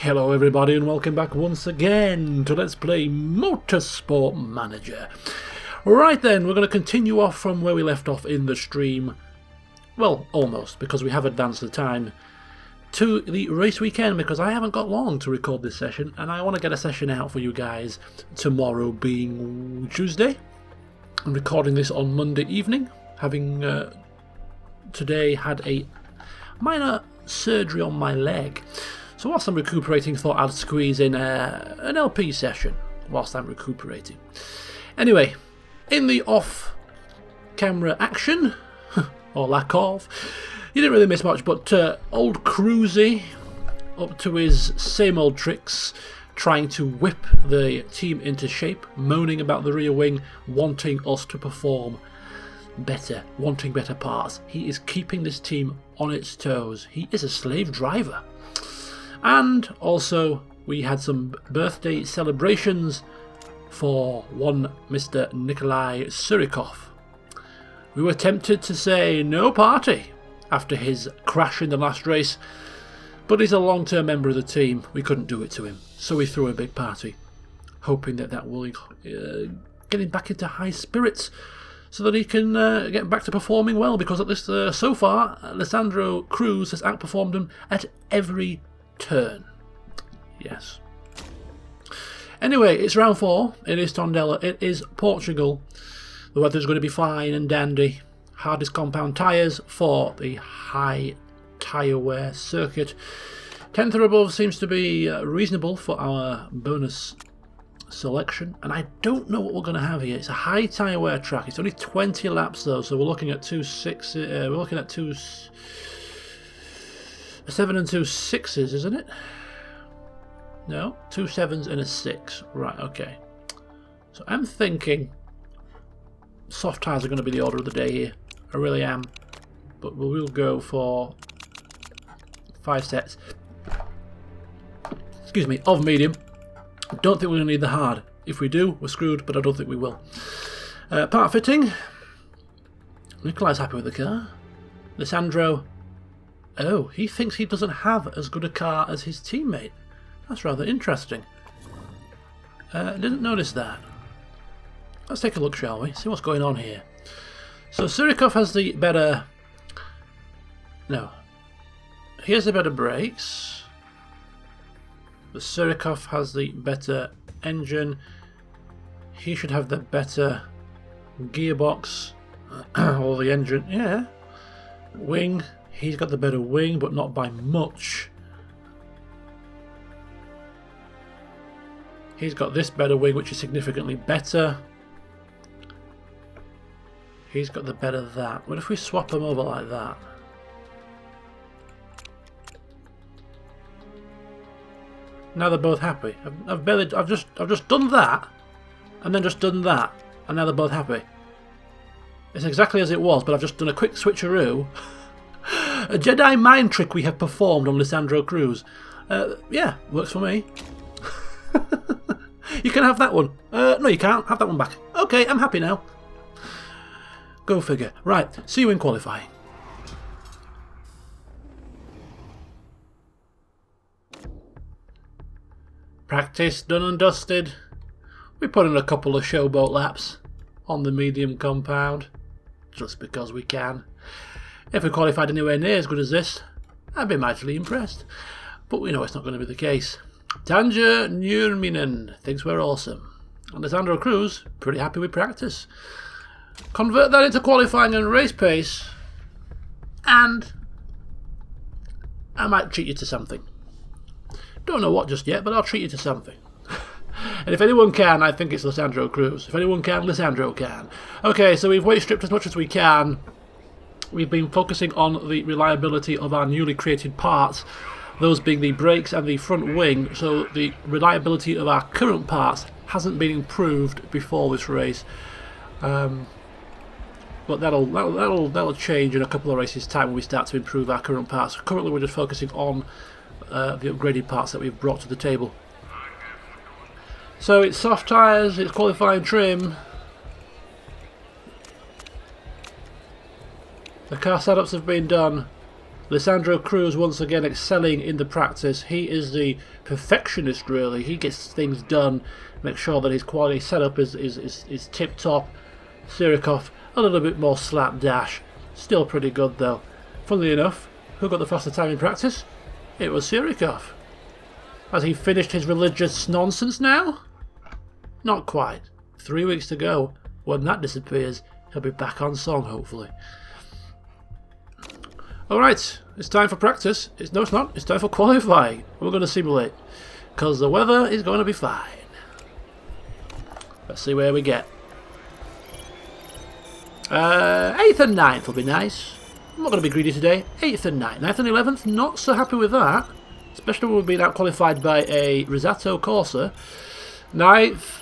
Hello everybody and welcome back once again to Let's Play Motorsport Manager. Right then, we're going to continue off from where we left off in the stream. Well, almost, because we have advanced the time to the race weekend, because I haven't got long to record this session and I want to get a session out for you guys tomorrow being Tuesday. I'm recording this on Monday evening, having today had a minor surgery on my leg. So whilst I'm recuperating, thought I'd squeeze in an LP session whilst I'm recuperating. Anyway, in the off-camera action, or lack of, you didn't really miss much, but old Cruzy, up to his same old tricks, trying to whip the team into shape, moaning about the rear wing, wanting us to perform better, wanting better parts. He is keeping this team on its toes. He is a slave driver. And also, we had some birthday celebrations for one Mr. Nikolai Surikov. We were tempted to say no party after his crash in the last race, but he's a long-term member of the team. We couldn't do it to him, so we threw a big party, hoping that will get him back into high spirits so that he can get back to performing well, because at this so far, Alessandro Cruz has outperformed him at every turn. Yes. Anyway, it's round 4. It is Tondela. It is Portugal. The weather's going to be fine and dandy. Hardest compound tyres for the high tyre wear circuit. 10th or above seems to be reasonable for our bonus selection. And I don't know what we're going to have here. It's a high tyre wear track. It's only 20 laps though, so we're looking at 2.6. We're looking at 7 and 2 6s, isn't it? No, 2 7s and a 6. Right, okay. So I'm thinking soft tyres are going to be the order of the day here. I really am. But we will go for 5 sets. Excuse me, of medium. Don't think we're going to need the hard. If we do, we're screwed, but I don't think we will. Part fitting. Nikolai's happy with the car. Alessandro. Oh, he thinks he doesn't have as good a car as his teammate. That's rather interesting. Didn't notice that. Let's take a look, shall we? See what's going on here. So Surikov has the better... No. He has the better brakes. The Surikov has the better engine. He should have the better gearbox. Or the engine. Yeah. Wing. He's got the better wing, but not by much. He's got this better wing, which is significantly better. He's got the better that. What if we swap them over like that? Now they're both happy. I've just done that, and then just done that, and now they're both happy. It's exactly as it was, but I've just done a quick switcheroo. A Jedi mind trick we have performed on Alessandro Cruz. Yeah, works for me. You can have that one. No, you can't. Have that one back. Okay, I'm happy now. Go figure. Right, see you in qualifying. Practice done and dusted. We put in a couple of showboat laps on the medium compound, just because we can. If we qualified anywhere near as good as this, I'd be mightily impressed. But we know it's not going to be the case. Tanja Nurminen thinks we're awesome. Alessandro Cruz, pretty happy with practice. Convert that into qualifying and race pace, and I might treat you to something. Don't know what just yet, but I'll treat you to something. And if anyone can, I think it's Alessandro Cruz. If anyone can, Alessandro can. Okay, so we've weight stripped as much as we can. We've been focusing on the reliability of our newly created parts, those being the brakes and the front wing, so the reliability of our current parts hasn't been improved before this race. But that'll change in a couple of races' time when we start to improve our current parts. Currently we're just focusing on the upgraded parts that we've brought to the table. So it's soft tyres, it's qualifying trim. The car setups have been done. Alessandro Cruz once again excelling in the practice. He is the perfectionist, really. He gets things done, make sure that his quality setup is tip-top. Surikov, a little bit more slapdash. Still pretty good, though. Funnily enough, who got the faster time in practice? It was Surikov. Has he finished his religious nonsense now? Not quite. 3 weeks to go. When that disappears, he'll be back on song, hopefully. Alright, it's time for practice. No, it's not. It's time for qualifying. We're going to simulate. Because the weather is going to be fine. Let's see where we get. 8th and 9th will be nice. I'm not going to be greedy today. 8th and 9th. 9th and 11th, not so happy with that. Especially when we've been out qualified by a Risatto Corsa. 9th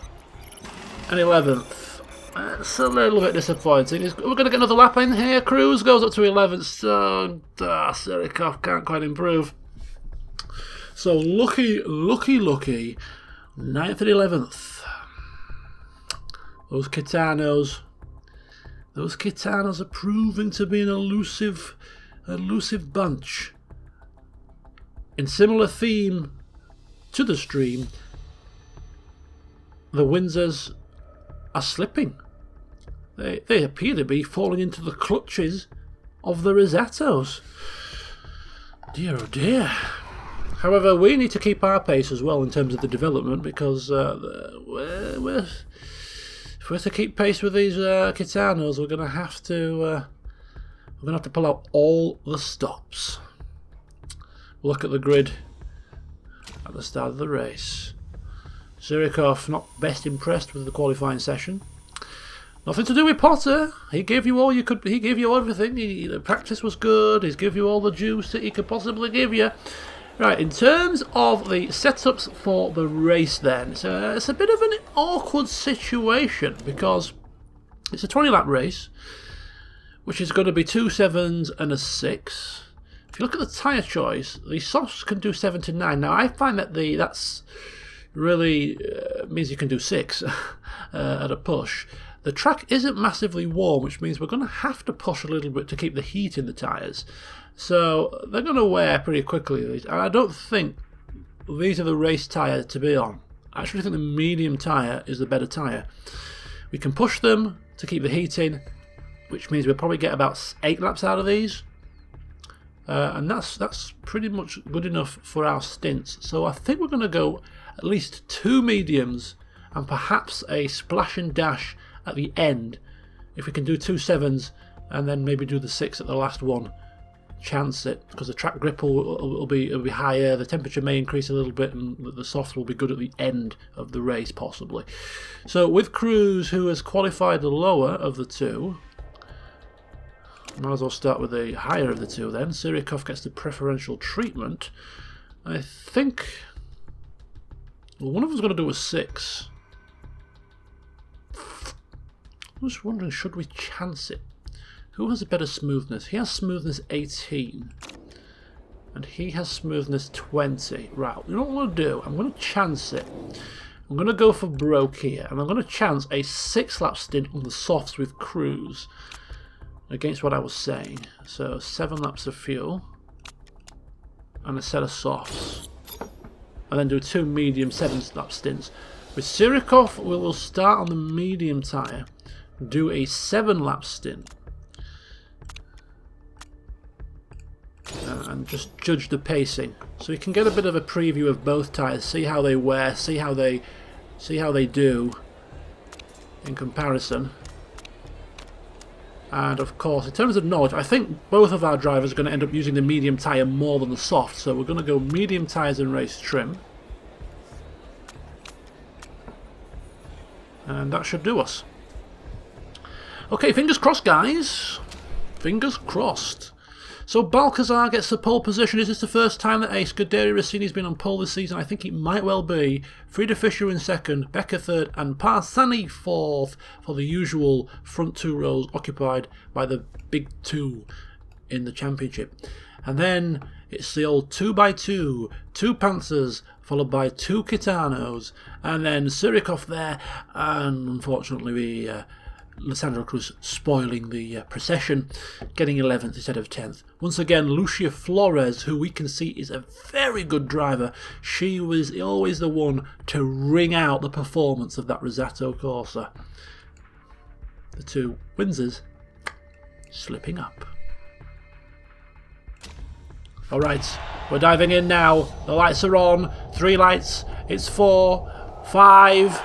and 11th. It's a little bit disappointing. We're going to get another lap in here. Cruz goes up to 11th. So Surikov can't quite improve. So lucky 9th and 11th. Those Gitanos are proving to be an elusive bunch. In similar theme to the stream, the Windsors are slipping. They appear to be falling into the clutches of the Risattos. Dear oh dear. However, we need to keep our pace as well in terms of the development, because if we're to keep pace with these Gitanos, we're going to have to pull out all the stops. Look at the grid at the start of the race. Surikov not best impressed with the qualifying session. Nothing to do with Potter. He gave you all you could. He gave you everything. The practice was good. He's given you all the juice that he could possibly give you. Right, in terms of the setups for the race, then it's a bit of an awkward situation because it's a 20-lap race, which is going to be 2 7s and a 6. If you look at the tyre choice, the softs can do 7 to 9. Now I find that that's really means you can do 6 at a push. The track isn't massively warm, which means we're going to have to push a little bit to keep the heat in the tyres. So they're going to wear pretty quickly. And I don't think these are the race tyres to be on. I actually think the medium tyre is the better tyre. We can push them to keep the heat in, which means we'll probably get about 8 laps out of these. And that's pretty much good enough for our stints. So I think we're going to go at least 2 mediums and perhaps a splash and dash at the end. If we can do 2 7s and then maybe do the 6 at the last one, chance it, because the track grip will be higher, the temperature may increase a little bit, and the softs will be good at the end of the race possibly. So with Cruz, who has qualified the lower of the two, might as well start with the higher of the two then. Surikov gets the preferential treatment. I think one of them's going to do a 6. I'm just wondering, should we chance it? Who has a better smoothness? He has smoothness 18. And he has smoothness 20. Right, you know what I'm going to do? I'm going to chance it. I'm going to go for broke here. And I'm going to chance a 6-lap stint on the softs with Cruz. Against what I was saying. So 7 laps of fuel. And a set of softs. And then do 2 medium 7-lap stints. With Surikov, we will start on the medium tyre. Do a 7-lap stint. And just judge the pacing, so you can get a bit of a preview of both tyres, see how they wear, see how they do in comparison. And of course, in terms of knowledge, I think both of our drivers are going to end up using the medium tyre more than the soft, so we're going to go medium tyres and race trim, and that should do us. Okay, fingers crossed, guys. Fingers crossed. So Balcazar gets the pole position. Is this the first time that a Scuderia Rossini's been on pole this season? I think it might well be. Frieda Fischer in second, Becker third, and Parsani fourth for the usual front 2 rows occupied by the big 2 in the championship. And then it's the old 2x2, 2 Panthers, followed by 2 Gitanos, and then Surikov there, and unfortunately we Alessandro Cruz spoiling the procession, getting 11th instead of 10th. Once again, Lucia Flores, who we can see is a very good driver, she was always the one to ring out the performance of that Rosato Corsa. The two Windsors slipping up. Alright, we're diving in now. The lights are on. 3 lights. It's 4, 5.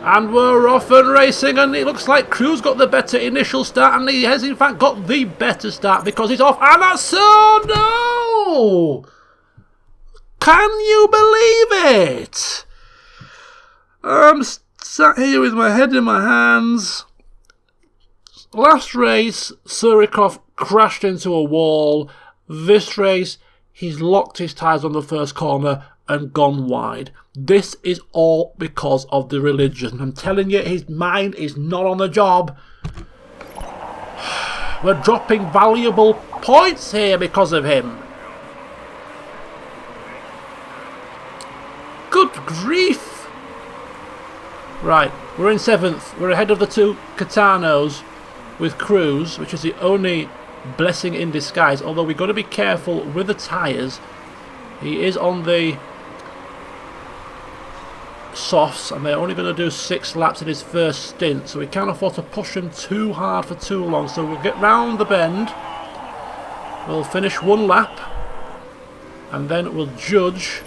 And we're off and racing, and it looks like Cruz got the better initial start, and he has in fact got the better start because he's off. And that's so no! Can you believe it? I'm sat here with my head in my hands. Last race, Surikov crashed into a wall. This race, he's locked his tyres on the first corner and gone wide. This is all because of the religion. I'm telling you, his mind is not on the job. We're dropping valuable points here because of him. Good grief. Right, we're in 7th. We're ahead of the 2 Katanos with Cruz, which is the only blessing in disguise, although we've got to be careful with the tyres. He is on the softs, and they're only going to do 6 laps in his first stint, so we can't afford to push him too hard for too long. So we'll get round the bend, we'll finish 1 lap, and then we'll judge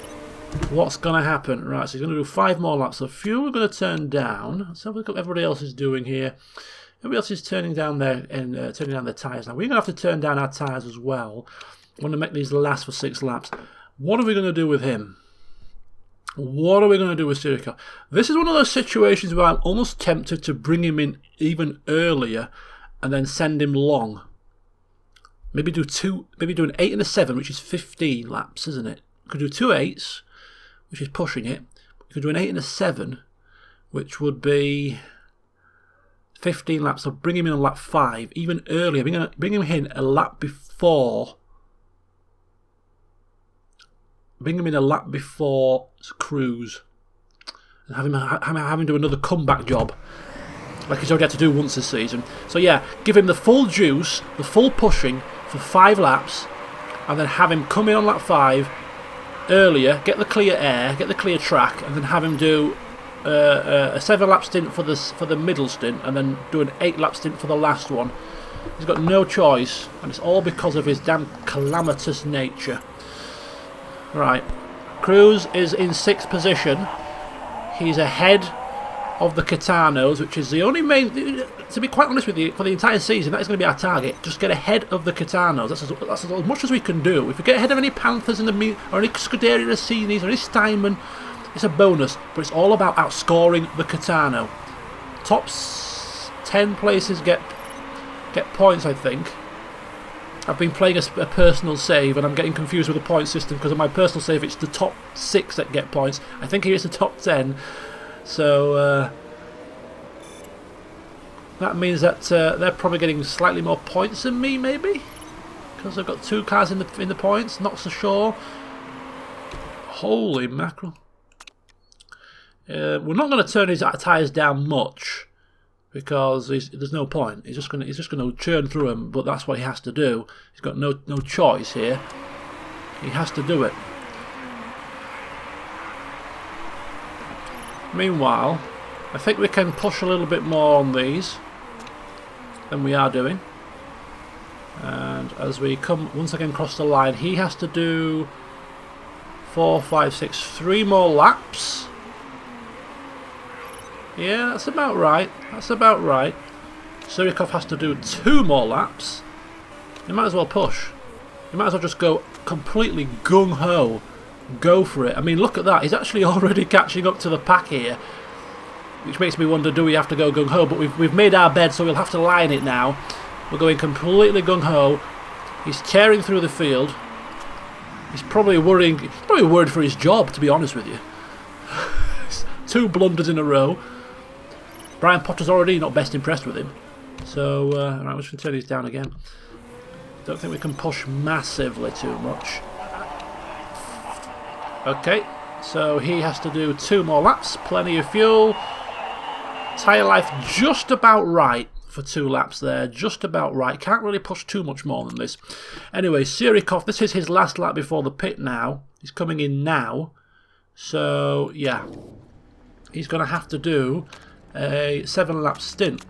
what's going to happen. Right, so he's going to do 5 more laps. So fuel we're going to turn down. Let's have a look at what everybody else is doing here. Everybody else is turning down their tyres now. We're going to have to turn down our tyres as well. We want to make these last for 6 laps. What are we going to do with him? What are we going to do with Surikov? This is one of those situations where I'm almost tempted to bring him in even earlier and then send him long. Maybe do an 8 and a 7, which is 15 laps, isn't it? We could do 2 8s, which is pushing it. We could do an 8 and a 7, which would be 15 laps. So bring him in on lap 5, even earlier. Bring him in a lap before. Bring him in a lap before Cruz, and have him do another comeback job, like he's already had to do once this season. So yeah, give him the full juice, the full pushing for 5 laps, and then have him come in on lap 5 earlier, get the clear air, get the clear track, and then have him do a 7-lap stint for the middle stint, and then do an 8-lap stint for the last one. He's got no choice, and it's all because of his damn calamitous nature. Right, Cruz is in 6th position. He's ahead of the Katanos, which is the only main, to be quite honest with you, for the entire season, that is going to be our target. Just get ahead of the Katanos. That's as much as we can do. If we get ahead of any Panthers in the or any Scuderia Rossinis or any Steinman, it's a bonus, but it's all about outscoring the Katano. Top 10 places get points, I think. I've been playing a personal save, and I'm getting confused with the point system because of my personal save. It's the top 6 that get points. I think here it's the top 10. So that means that they're probably getting slightly more points than me, maybe, because I've got 2 cars in the points. Not so sure. Holy mackerel! We're not going to turn his tyres down much, because there's no point. He's just going to churn through them. But that's what he has to do. He's got no choice here. He has to do it. Meanwhile, I think we can push a little bit more on these than we are doing. And as we come once again across the line, he has to do 4, 5, 6, 3 more laps. Yeah, that's about right. That's about right. Surikov has to do 2 more laps. He might as well push. He might as well just go completely gung-ho. Go for it. I mean, look at that. He's actually already catching up to the pack here. Which makes me wonder, do we have to go gung-ho? But we've made our bed, so we'll have to lie in it now. We're going completely gung-ho. He's tearing through the field. He's probably worried for his job, to be honest with you. 2 blunders in a row. Brian Potter's already not best impressed with him. So, right, I'm just going to turn these down again. Don't think we can push massively too much. Okay, so he has to do 2 more laps. Plenty of fuel. Tyre life just about right for 2 laps there. Just about right. Can't really push too much more than this. Anyway, Surikov, this is his last lap before the pit now. He's coming in now. So, yeah. He's going to have to do a 7-lap stint.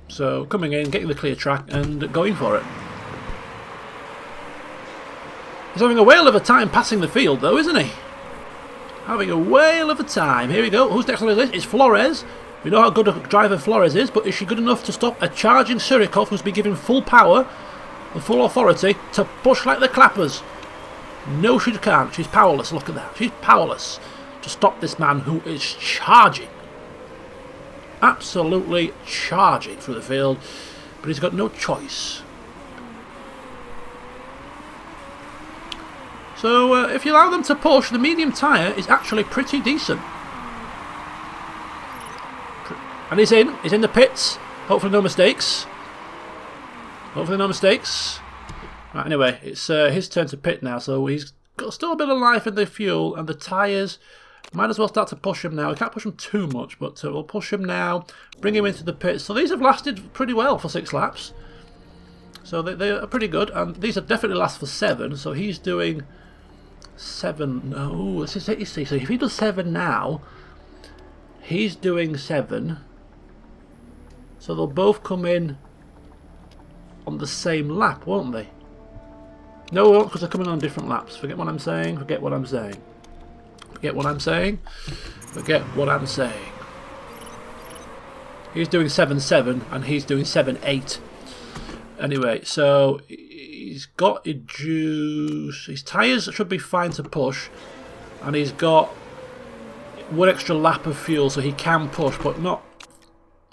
So, coming in, getting the clear track and going for it. He's having a whale of a time passing the field, though, isn't he? Having a whale of a time. Here we go. Who's next on the list? It's Flores. We know how good a driver Flores is, but is she good enough to stop a charging Surikov who's been given full power and full authority to push like the clappers? No, she can't. She's powerless. Look at that. She's powerless to stop this man who is charging. Absolutely charging through the field, but he's got no choice. So if you allow them to push, the medium tyre is actually pretty decent. And he's in the pits. Hopefully no mistakes. Hopefully no mistakes. Right, anyway, it's his turn to pit now, so he's got still a bit of life in the fuel, and the tyres might as well start to push him now. We can't push him too much, but we'll push him now, bring him into the pits. So these have lasted pretty well for 6 laps. So they are pretty good, and these have definitely last for 7, so he's doing 7. No, let's see. So if he does 7 now, he's doing 7. So they'll both come in on the same lap, won't they? No, they won't, because they're coming on different laps. Forget what I'm saying. Forget what I'm saying. Forget what I'm saying. Forget what I'm saying. He's doing 7-7 and he's doing 7-8. Anyway, so he's got a juice. His tyres should be fine to push, and he's got 1 extra lap of fuel, so he can push, but not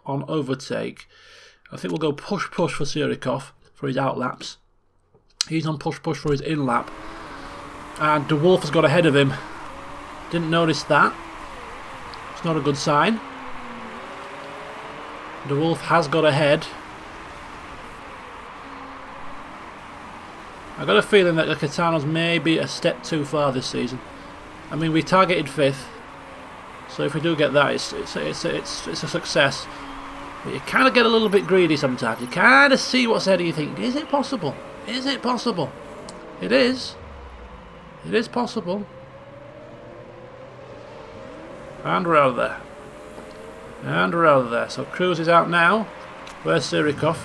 on overtake. I think we'll go push for Surikov for his out laps. He's on push for his in lap, and De Wolf has got ahead of him. Didn't notice that. It's not a good sign. De Wolf has got ahead. I've got a feeling that the Katanos may be a step too far this season. I mean, we targeted 5th, so if we do get that, it's a success. But you kind of get a little bit greedy sometimes. You kind of see what's ahead and you think, is it possible? Is it possible? It is. It is possible. And we're out of there. And we're out of there. So Cruz is out now. Where's Surikov?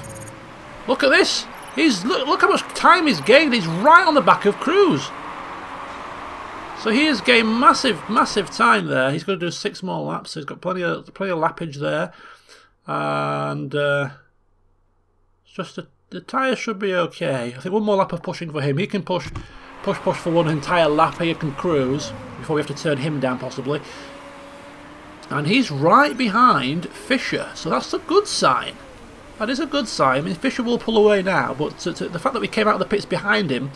Look at this. Look how much time he's gained. He's right on the back of Cruz. So he has gained massive time there. He's going to do 6 more laps. So he's got plenty of lappage there. And just the tyres should be okay. I think 1 more lap of pushing for him. He can push for 1 entire lap. He can cruise before we have to turn him down possibly. And he's right behind Fisher. So that's a good sign. That is a good sign. I mean, Fisher will pull away now, but the fact that we came out of the pits behind him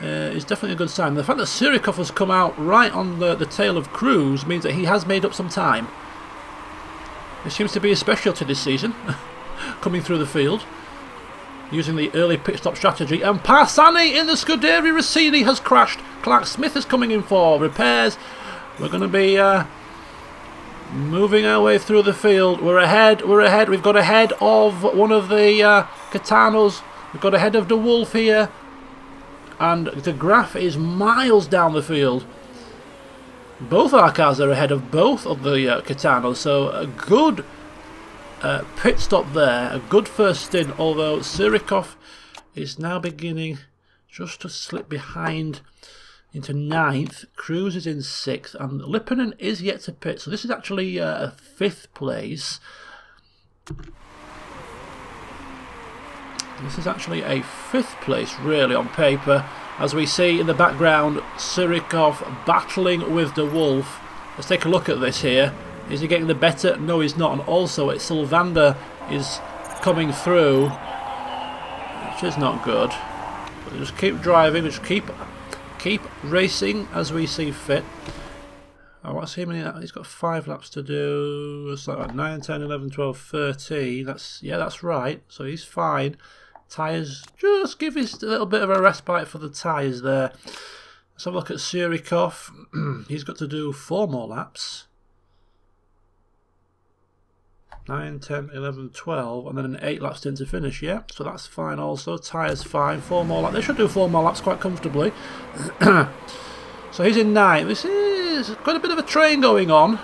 is definitely a good sign. The fact that Surikov has come out right on the tail of Cruz means that he has made up some time. It seems to be a specialty this season, coming through the field, using the early pit stop strategy. And Parsani in the Scuderia Rossini has crashed. Clark Smith is coming in for repairs. We're going to be moving our way through the field. We're ahead. We've got ahead of one of the Katanos. We've got ahead of De Wolf here. And the graph is miles down the field. Both our cars are ahead of both of the Katanos. So a good pit stop there. A good first stint. Although Surikov is now beginning just to slip behind into 9th, Cruz is in 6th, and Lipponen is yet to pit. So this is actually a 5th place. This is actually a 5th place, really, on paper. As we see in the background, Surikov battling with De Wolf. Let's take a look at this here. Is he getting the better? No, he's not. And also, Sylvander is coming through, which is not good. But just keep driving, just keep racing as we see fit. Oh, what's he many? He's got 5 laps to do. It's like 9, 10, 11, 12, 13. That's right. So he's fine. Tyres, just give us a little bit of a respite for the tyres there. Let's have a look at Surikov. He's got to do 4 more laps. 9, 10, 11, 12, and then an 8 lap stint to finish, yeah? So that's fine also. Tyres fine. 4 more laps. They should do 4 more laps quite comfortably. So he's in 9. This is got a bit of a train going on.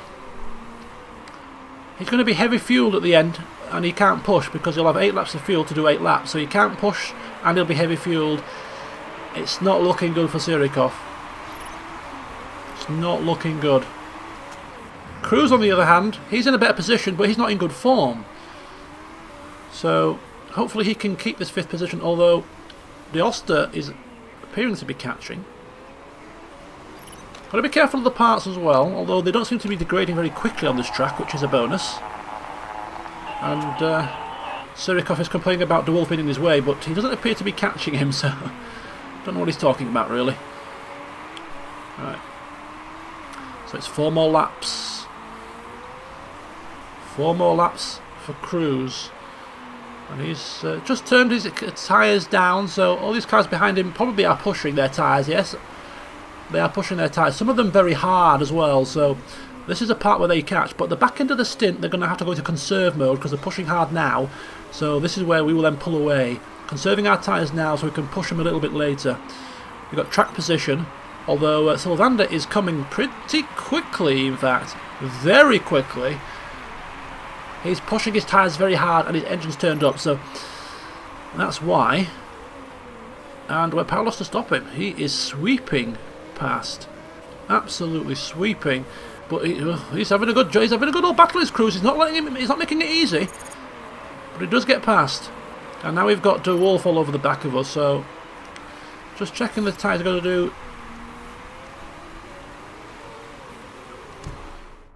He's going to be heavy fueled at the end, and he can't push because he'll have 8 laps of fuel to do 8 laps. So he can't push, and he'll be heavy fueled. It's not looking good for Surikov. It's not looking good. Cruz, on the other hand, he's in a better position, but he's not in good form. So hopefully he can keep this 5th position, although the Oster is appearing to be catching. Got to be careful of the parts as well, although they don't seem to be degrading very quickly on this track, which is a bonus. And Surikov is complaining about DeWolf being in his way, but he doesn't appear to be catching him, so don't know what he's talking about really. Right. So it's 4 more laps. 4 more laps for Cruz, and he's just turned his tyres down, so all these cars behind him probably are pushing their tyres. Yes, they are pushing their tyres, some of them very hard as well, so this is a part where they catch, but the back end of the stint they're going to have to go into conserve mode because they're pushing hard now, so this is where we will then pull away, conserving our tyres now so we can push them a little bit later. We've got track position, although Sylvander is coming pretty quickly, in fact, very quickly. He's pushing his tyres very hard and his engine's turned up, so that's why. And we're powerless to stop him. He is sweeping past. Absolutely sweeping. But he's having a good old battle, his Cruz. He's not making it easy. But he does get past. And now we've got DeWolf all over the back of us, so just checking the tyres are going to do.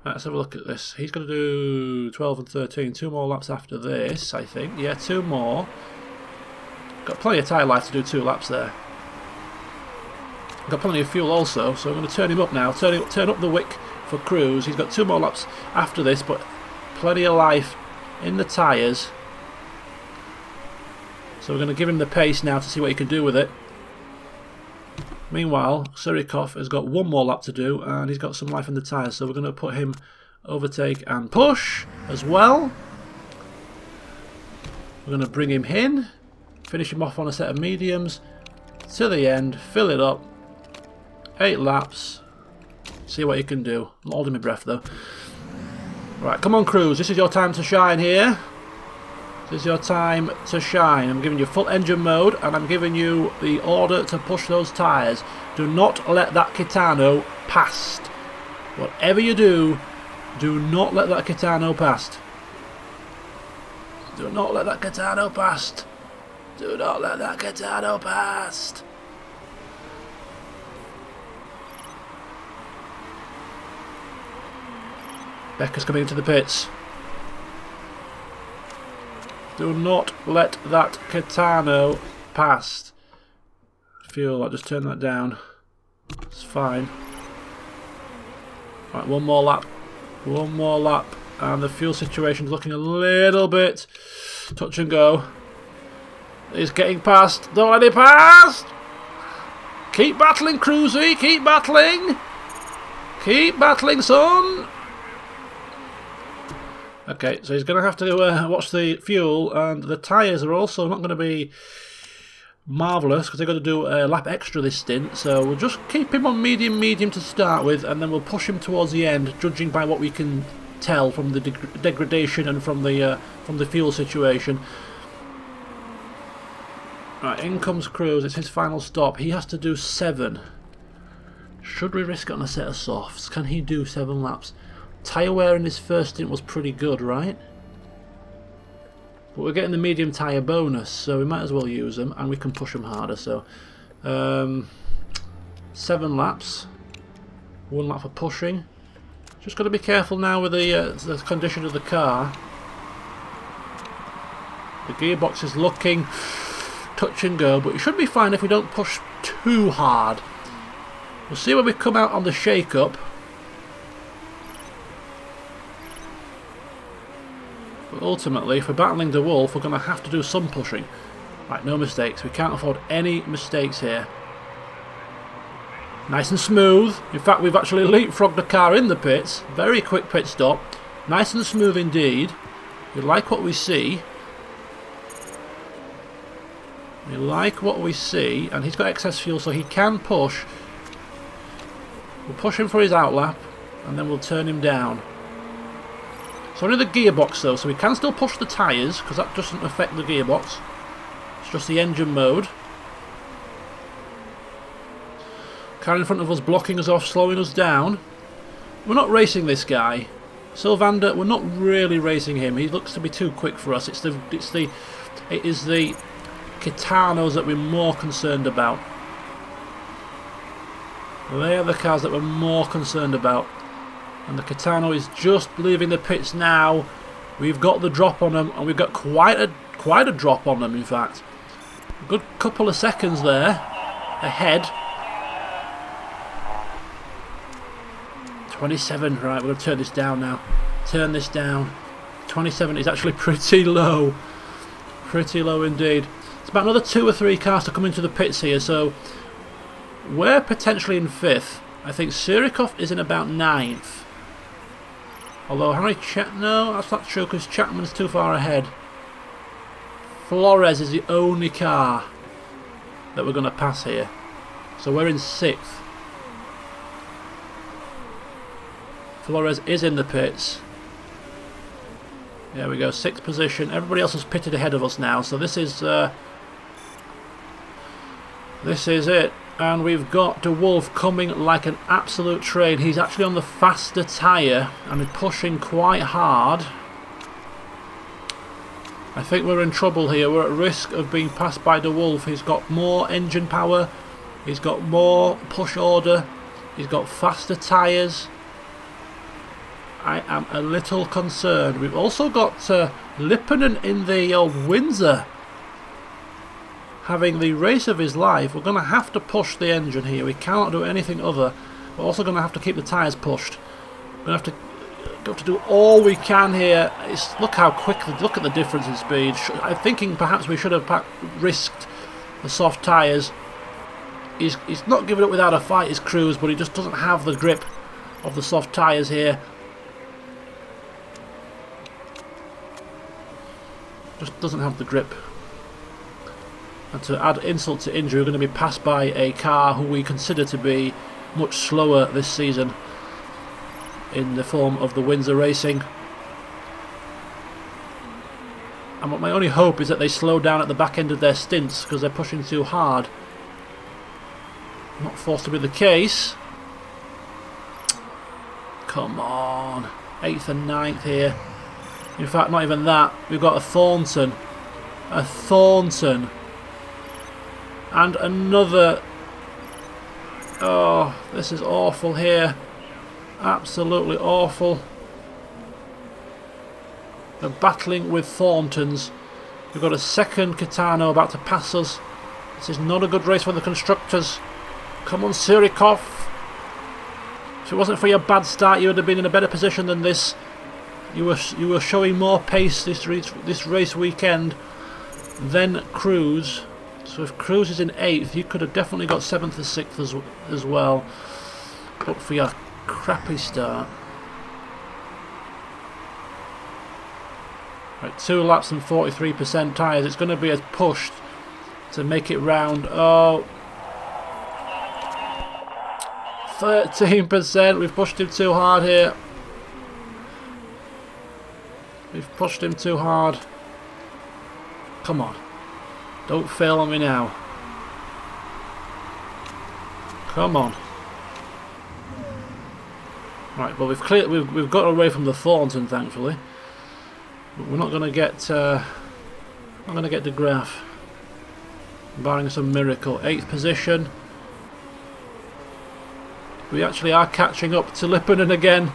Let's have a look at this. He's going to do 12 and 13. 2 more laps after this, I think. Yeah, 2 more. Got plenty of tyre life to do 2 laps there. Got plenty of fuel also, so I'm going to turn him up now. Turn up the wick for Cruz. He's got 2 more laps after this, but plenty of life in the tyres. So we're going to give him the pace now to see what he can do with it. Meanwhile, Surikov has got 1 more lap to do, and he's got some life in the tyres, so we're going to put him overtake and push as well. We're going to bring him in, finish him off on a set of mediums, to the end, fill it up, 8 laps, see what you can do. I'm not holding my breath though. Right, come on Cruz, this is your time to shine here. This is your time to shine. I'm giving you full engine mode, and I'm giving you the order to push those tyres. Do not let that Kitano past. Whatever you do, do not let that Kitano past. Do not let that Kitano past. Do not let that Kitano past. Becker's coming into the pits. Do not let that Kitano past. Fuel, I'll just turn that down. It's fine. Right, 1 more lap. 1 more lap. And the fuel situation's looking a little bit touch and go. He's getting past. Don't let it pass! Keep battling, Cruzy. Keep battling. Keep battling, son. Okay, so he's going to have to watch the fuel, and the tyres are also not going to be marvellous because they're going to do a lap extra this stint, so we'll just keep him on medium to start with, and then we'll push him towards the end, judging by what we can tell from the degradation and from the fuel situation. Right, in comes Cruz, it's his final stop. He has to do 7. Should we risk it on a set of softs? Can he do 7 laps? Tyre wear in his first stint was pretty good, right? But we're getting the medium tyre bonus, so we might as well use them, and we can push them harder. So 7 laps, 1 lap for pushing. Just got to be careful now with the condition of the car. The gearbox is looking touch and go, but it should be fine if we don't push too hard. We'll see where we come out on the shake-up. But ultimately, if we're battling DeWolf, we're going to have to do some pushing. Right, no mistakes. We can't afford any mistakes here. Nice and smooth. In fact, we've actually leapfrogged the car in the pits. Very quick pit stop. Nice and smooth indeed. We like what we see. We like what we see, and he's got excess fuel, so he can push. We'll push him for his outlap, and then we'll turn him down. So only the gearbox though, so we can still push the tyres, because that doesn't affect the gearbox. It's just the engine mode. Car in front of us blocking us off, slowing us down. We're not racing this guy. Sylvander, we're not really racing him. He looks to be too quick for us. It is the Gitanos that we're more concerned about. They are the cars that we're more concerned about. And the Gitano is just leaving the pits now. We've got the drop on them, and we've got quite a drop on them, in fact. A good couple of seconds there ahead. 27, right, we're going to turn this down now. Turn this down. 27 is actually pretty low. Pretty low indeed. It's about another 2 or 3 cars to come into the pits here, so we're potentially in 5th. I think Surikov is in about 9th. Although Harry no, that's not true, because Chapman's too far ahead. Flores is the only car that we're going to pass here. So we're in 6th. Flores is in the pits. There we go, 6th position. Everybody else has pitted ahead of us now, so this is it. And we've got De Wolf coming like an absolute train. He's actually on the faster tyre and is pushing quite hard. I think we're in trouble here. We're at risk of being passed by De Wolf. He's got more engine power. He's got more push order. He's got faster tyres. I am a little concerned. We've also got Lipponen in the Windsor having the race of his life. We're going to have to push the engine here. We cannot do anything other. We're also going to have to keep the tyres pushed. We're going to have to do all we can here. Look how quickly, look at the difference in speed. I'm thinking perhaps we should have risked the soft tyres. He's not giving up without a fight, his Cruz, but he just doesn't have the grip of the soft tyres here. Just doesn't have the grip. And to add insult to injury, we're going to be passed by a car who we consider to be much slower this season in the form of the Windsor Racing. And my only hope is that they slow down at the back end of their stints because they're pushing too hard. Not forced to be the case. Come on. 8th and 9th here. In fact, not even that. We've got a Thornton. A Thornton. And another... Oh, this is awful here. Absolutely awful. They're battling with Thorntons. We've got a second Gitano about to pass us. This is not a good race for the constructors. Come on, Surikov. If it wasn't for your bad start, you would have been in a better position than this. You were showing more pace this race weekend than Cruz. So if Cruz is in 8th, you could have definitely got 7th or 6th as well. But for your crappy start. Right, 2 laps and 43% tyres. It's going to be a push to make it round. Oh, 13%. We've pushed him too hard here. We've pushed him too hard. Come on. Don't fail on me now. Come on. Right, well we've got away from the Thornton, thankfully. But we're not going to get De Graaf, barring some miracle. 8th position. We actually are catching up to Lipponen again.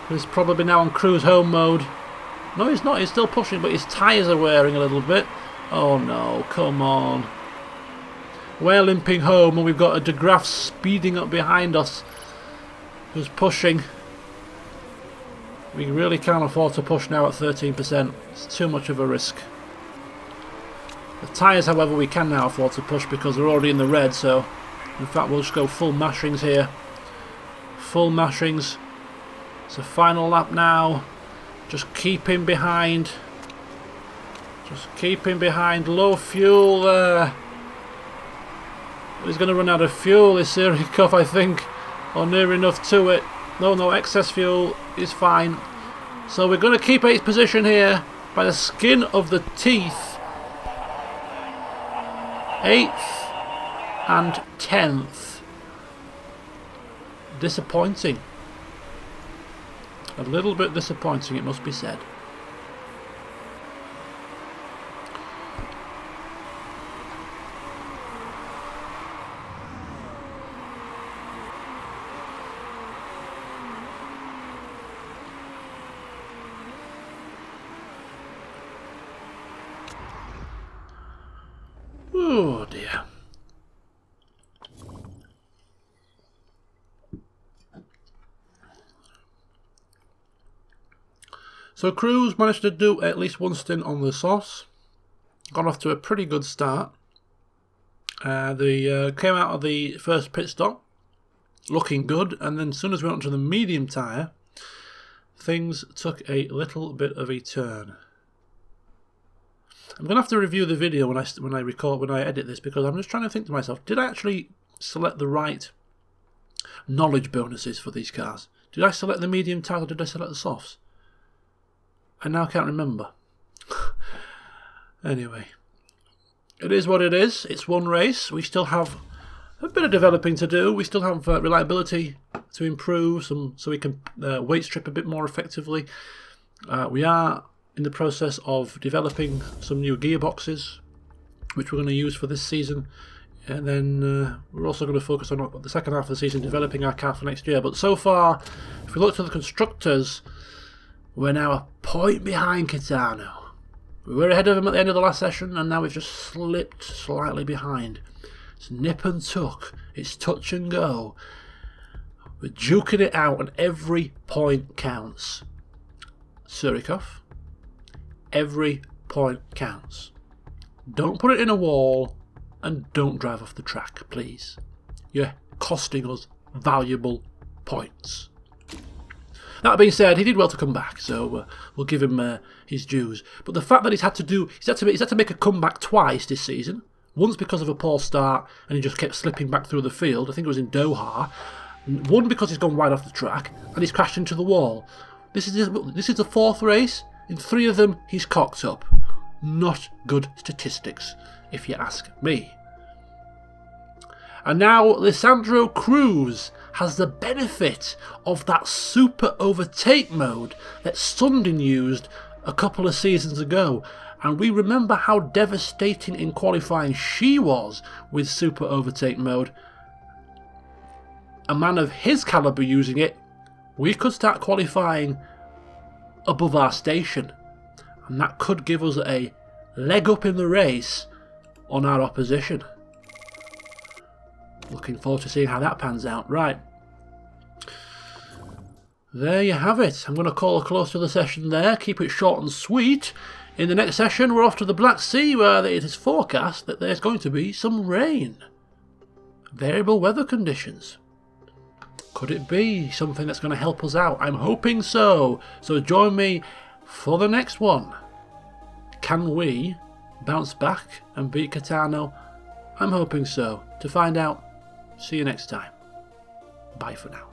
He's probably now on cruise home mode. No, he's not. He's still pushing, but his tyres are wearing a little bit. Oh no, come on. We're limping home, and we've got a De Graaf speeding up behind us, who's pushing. We really can't afford to push now at 13%. It's too much of a risk. The tyres, however, we can now afford to push because they're already in the red, so in fact we'll just go full mashings here. Full mashings. It's a final lap now. Just keep him behind. Just keep him behind. Low fuel there. He's going to run out of fuel, this Surikov, I think. Or near enough to it. No, excess fuel is fine. So we're going to keep 8th position here by the skin of the teeth. 8th and 10th. Disappointing. A little bit disappointing, it must be said. Oh dear. So Cruz managed to do at least one stint on the sauce. Got off to a pretty good start. They came out of the first pit stop looking good, and then as soon as we went onto the medium tyre, things took a little bit of a turn. I'm gonna have to review the video when I edit this, because I'm just trying to think to myself, did I actually select the right knowledge bonuses for these cars? Did I select the medium tyre or did I select the softs? I now can't remember. Anyway, it is what it is. It's one race. We still have a bit of developing to do. We still have reliability to improve, so we can weight strip a bit more effectively. We are in the process of developing some new gearboxes, which we're going to use for this season. And then we're also going to focus on the second half of the season, developing our car for next year. But so far, if we look to the constructors, we're now a point behind Kitano. We were ahead of him at the end of the last session, and now we've just slipped slightly behind. It's nip and tuck. It's touch and go. We're duking it out, and every point counts. Surikov, every point counts. Don't put it in a wall, and don't drive off the track, please. You're costing us valuable points. That being said, he did well to come back, so we'll give him his dues. But the fact that he's had to make a comeback twice this season, once because of a poor start and he just kept slipping back through the field, I think it was in Doha, one because he's gone wide off the track and he's crashed into the wall. This is the 4th race. In 3 of them, he's cocked up. Not good statistics, if you ask me. And now Lissandro Cruz has the benefit of that super overtake mode that Sundin used a couple of seasons ago. And we remember how devastating in qualifying she was with super overtake mode. A man of his calibre using it, we could start qualifying above our station. And that could give us a leg up in the race on our opposition. Looking forward to seeing how that pans out. Right. There you have it. I'm going to call a close to the session there. Keep it short and sweet. In the next session, we're off to the Black Sea, where it is forecast that there's going to be some rain. Variable weather conditions. Could it be something that's going to help us out? I'm hoping so. So join me for the next one. Can we bounce back and beat Kitano? I'm hoping so. To find out, see you next time. Bye for now.